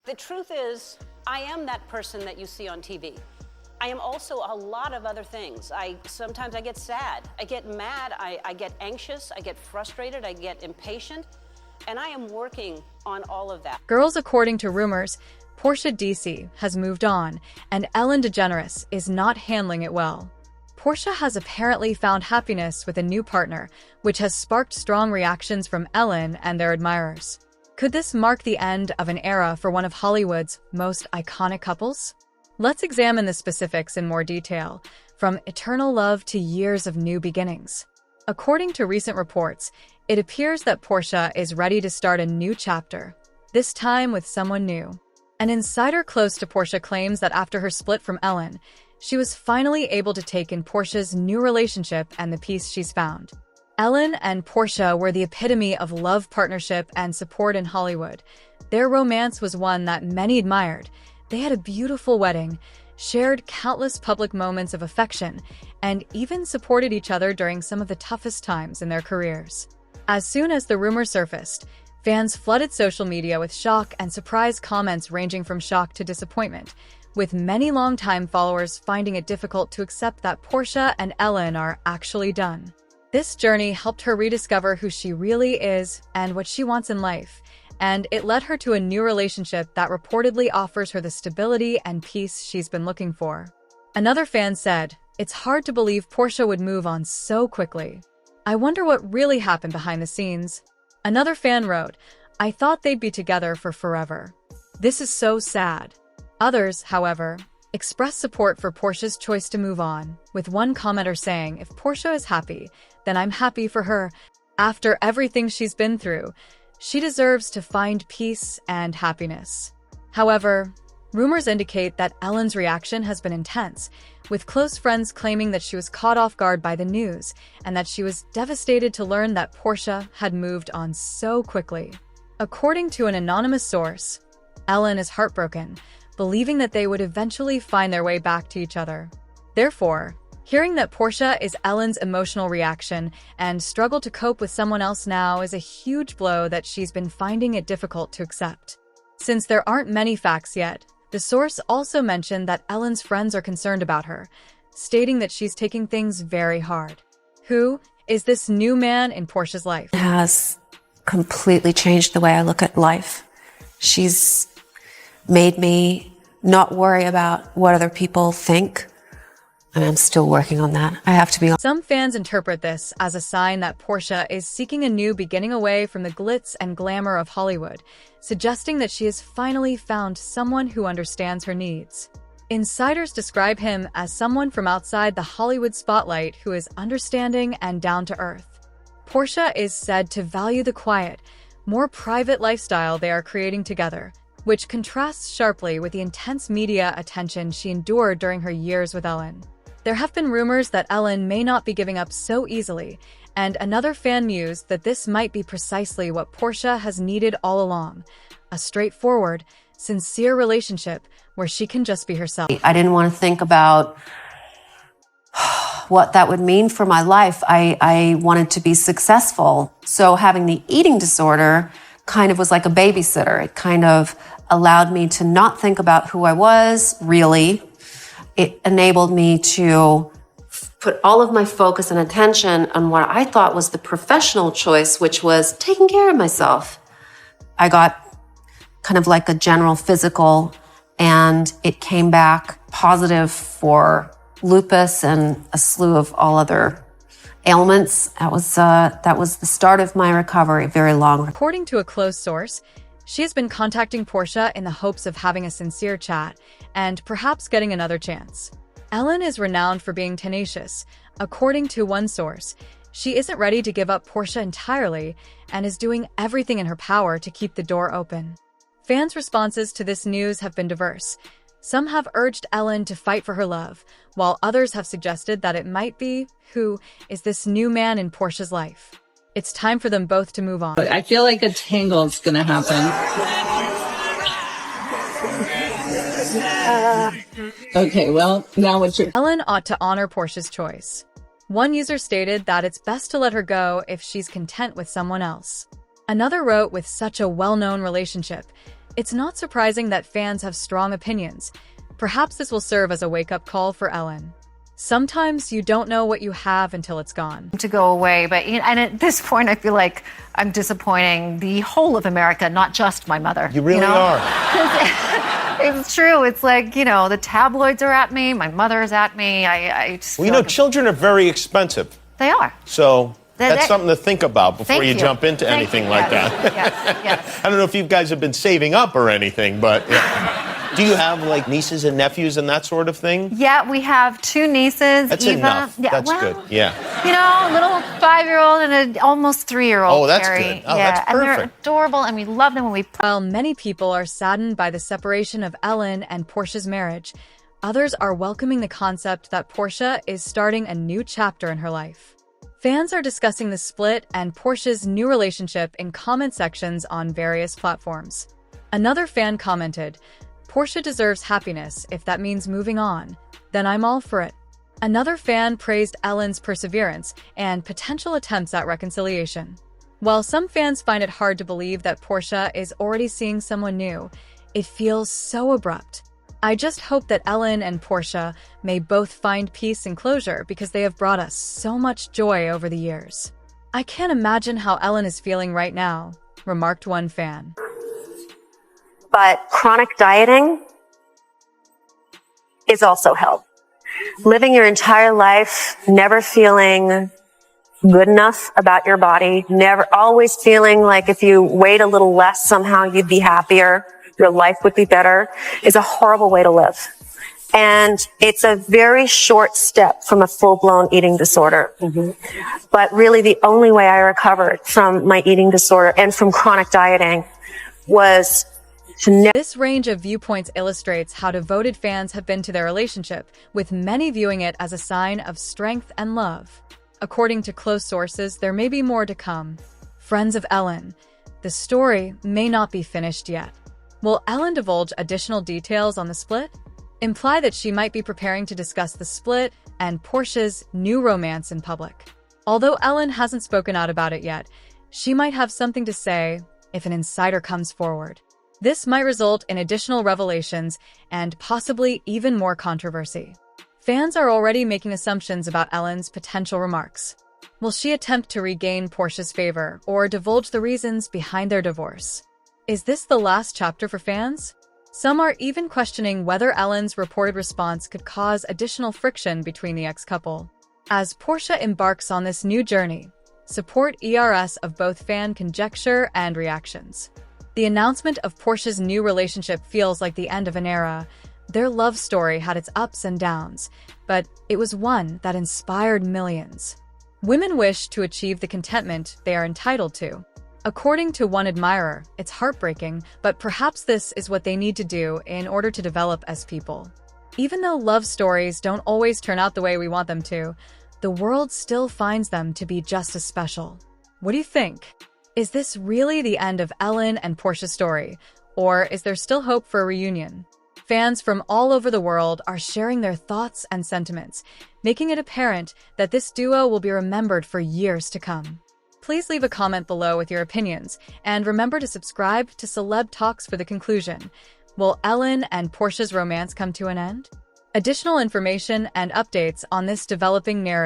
The truth is, I am that person that you see on TV. I am also a lot of other things. Sometimes I get sad, I get mad, I get anxious, I get frustrated, I get impatient, and I am working on all of that. Girls, according to rumors, Portia de Rossi has moved on, and Ellen DeGeneres is not handling it well. Portia has apparently found happiness with a new partner, which has sparked strong reactions from Ellen and their admirers. Could this mark the end of an era for one of Hollywood's most iconic couples? Let's examine the specifics in more detail, from eternal love to years of new beginnings. According to recent reports, it appears that Portia is ready to start a new chapter, this time with someone new. An insider close to Portia claims that after her split from Ellen, she was finally able to take in Portia's new relationship and the peace she's found. Ellen and Portia were the epitome of love, partnership, and support in Hollywood. Their romance was one that many admired. They had a beautiful wedding, shared countless public moments of affection, and even supported each other during some of the toughest times in their careers. As soon as the rumor surfaced, fans flooded social media with shock and surprise comments ranging from shock to disappointment, with many longtime followers finding it difficult to accept that Portia and Ellen are actually done. This journey helped her rediscover who she really is and what she wants in life, and it led her to a new relationship that reportedly offers her the stability and peace she's been looking for. Another fan said, "It's hard to believe Portia would move on so quickly. I wonder what really happened behind the scenes." Another fan wrote, "I thought they'd be together for forever. This is so sad." Others, however, expressed support for Portia's choice to move on, with one commenter saying, "If Portia is happy, then I'm happy for her. After everything she's been through, she deserves to find peace and happiness." However, rumors indicate that Ellen's reaction has been intense, with close friends claiming that she was caught off guard by the news and that she was devastated to learn that Portia had moved on so quickly. According to an anonymous source, Ellen is heartbroken, believing that they would eventually find their way back to each other. Therefore, hearing that Portia is Ellen's emotional reaction and struggle to cope with someone else now is a huge blow that she's been finding it difficult to accept. Since there aren't many facts yet, the source also mentioned that Ellen's friends are concerned about her, stating that she's taking things very hard. Who is this new man in Portia's life? It has completely changed the way I look at life. She's made me not worry about what other people think. And I'm still working on that. I have to be honest. Some fans interpret this as a sign that Portia is seeking a new beginning away from the glitz and glamour of Hollywood, suggesting that she has finally found someone who understands her needs. Insiders describe him as someone from outside the Hollywood spotlight who is understanding and down to earth. Portia is said to value the quiet, more private lifestyle they are creating together, which contrasts sharply with the intense media attention she endured during her years with Ellen. There have been rumors that Ellen may not be giving up so easily, and another fan mused that this might be precisely what Portia has needed all along, a straightforward, sincere relationship where she can just be herself. I didn't want to think about what that would mean for my life. I wanted to be successful. So having the eating disorder kind of was like a babysitter. It kind of allowed me to not think about who I was, really. It enabled me to put all of my focus and attention on what I thought was the professional choice, which was taking care of myself. I got kind of like a general physical, and it came back positive for lupus and a slew of all other ailments. That was the start of my recovery, very long. According to a close source, she has been contacting Portia in the hopes of having a sincere chat and perhaps getting another chance. Ellen is renowned for being tenacious. According to one source, she isn't ready to give up Portia entirely and is doing everything in her power to keep the door open. Fans' responses to this news have been diverse. Some have urged Ellen to fight for her love, while others have suggested that it might be who is this new man in Portia's life. It's time for them both to move on. I feel like a tangle is going to happen. Okay, well, now what's your... Ellen ought to honor Portia's choice. One user stated that it's best to let her go if she's content with someone else. Another wrote, with such a well-known relationship, It's not surprising that fans have strong opinions. Perhaps this will serve as a wake-up call for Ellen. Sometimes you don't know what you have until it's gone. To go away, but and at this point I feel like I'm disappointing the whole of America, not just my mother. You really are. It's true. It's like, the tabloids are at me, my mother's at me. I just Well, children are very expensive. they are. So that's something to think about before you jump into Thank anything you. like Yes. that. Yes. I don't know if you guys have been saving up or anything, but do you have like nieces and nephews and that sort of thing? Yeah, we have 2 nieces. That's Eva. enough. Yeah, That's well, good. Yeah. A little 5-year-old and an almost 3-year-old. Oh, that's Carrie. good. Oh, yeah, that's and they're perfect. adorable, and we love them when we. While many people are saddened by the separation of Ellen and Portia's marriage, others are welcoming the concept that Portia is starting a new chapter in her life. Fans are discussing the split and Portia's new relationship in comment sections on various platforms. Another fan commented, "Portia deserves happiness. If that means moving on, then I'm all for it." Another fan praised Ellen's perseverance and potential attempts at reconciliation. While some fans find it hard to believe that Portia is already seeing someone new, it feels so abrupt. I just hope that Ellen and Portia may both find peace and closure because they have brought us so much joy over the years. "I can't imagine how Ellen is feeling right now," remarked one fan. But chronic dieting is also help. Living your entire life never feeling good enough about your body, never always feeling like if you weighed a little less somehow you'd be happier, your life would be better, is a horrible way to live. And it's a very short step from a full-blown eating disorder. But really the only way I recovered from my eating disorder and from chronic dieting was to This range of viewpoints illustrates how devoted fans have been to their relationship, with many viewing it as a sign of strength and love. According to close sources, there may be more to come. Friends of Ellen, the story may not be finished yet. Will Ellen divulge additional details on the split? Imply that she might be preparing to discuss the split and Portia's new romance in public. Although Ellen hasn't spoken out about it yet, she might have something to say if an insider comes forward. This might result in additional revelations and possibly even more controversy. Fans are already making assumptions about Ellen's potential remarks. Will she attempt to regain Portia's favor or divulge the reasons behind their divorce? Is this the last chapter for fans? Some are even questioning whether Ellen's reported response could cause additional friction between the ex-couple. As Portia embarks on this new journey, support ERS of both fan conjecture and reactions. The announcement of Portia's new relationship feels like the end of an era. Their love story had its ups and downs, but it was one that inspired millions. Women wish to achieve the contentment they are entitled to. According to one admirer, it's heartbreaking, but perhaps this is what they need to do in order to develop as people. Even though love stories don't always turn out the way we want them to, the world still finds them to be just as special. What do you think? Is this really the end of Ellen and Portia's story, or is there still hope for a reunion? Fans from all over the world are sharing their thoughts and sentiments, making it apparent that this duo will be remembered for years to come. Please leave a comment below with your opinions, and remember to subscribe to Celeb Talks for the conclusion. Will Ellen and Portia's romance come to an end? Additional information and updates on this developing narrative